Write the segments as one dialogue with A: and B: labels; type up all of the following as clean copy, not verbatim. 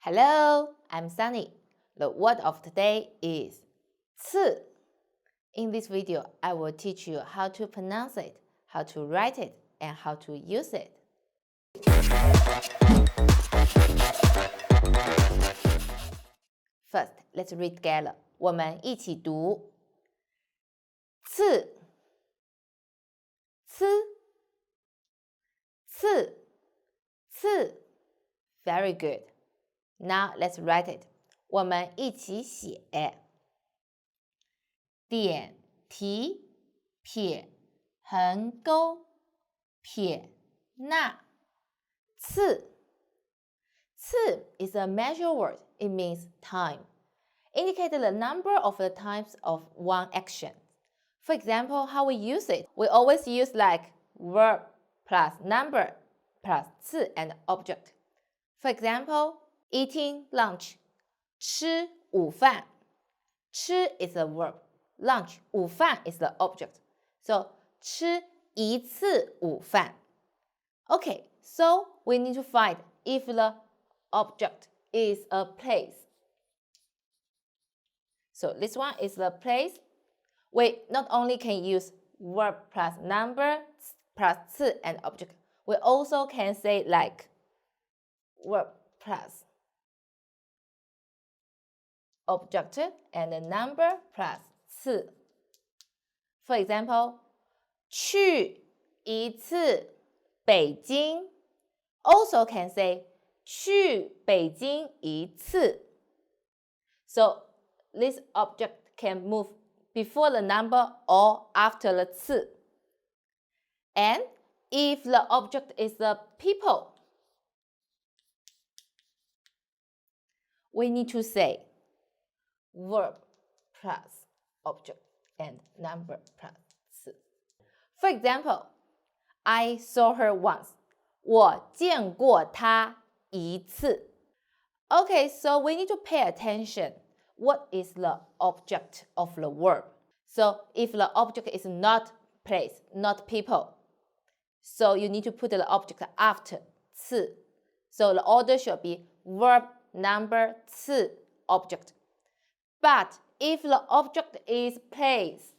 A: Hello, I'm Sunny. The word of today is 次. In this video, I will teach you how to pronounce it, how to write it, and how to use it. First, let's read together. 我们一起读次次 Very good. Now let's write it. 我们一起写点提撇横勾撇捺次 is a measure word. It means time. Indicate the number of the times of one action. For example, how we use it. We always use like verb plus number plus 次 and object. For example, eating lunch. 吃午饭。吃 is a verb. Lunch, 午饭 is the object. So, 吃一次午饭。Okay, so we need to find if the object is a place. So, this one is the place. We not only can use verb plus number plus 次 and object. We also can say like verb plus object and the number plus 次. For example, 去一次北京 also can say 去北京一次. So this object can move before the number or after the 次. And if the object is the people, we need to say verb plus object and number plus 次. For example, I saw her once. 我见过她一次. Okay, so we need to pay attention. What is the object of the verb? So if the object is not place, not people, so you need to put the object after 次. So the order should be verb, number, 次, object. But if the object is place,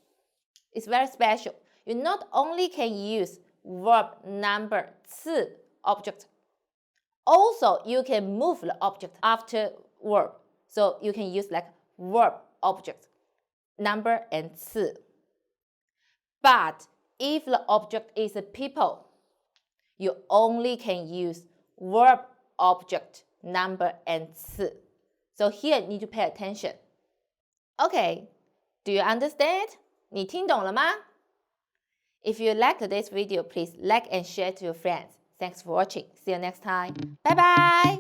A: it's very special. You not only can use verb, number, 次, object. Also, you can move the object after verb. So you can use like verb, object, number, and 次. But if the object is a people, you only can use verb, object, number, and 次. So here you need to pay attention. Okay, do you understand? 你听懂了吗? If you like today's video, please like and share to your friends. Thanks for watching. See you next time. Bye bye!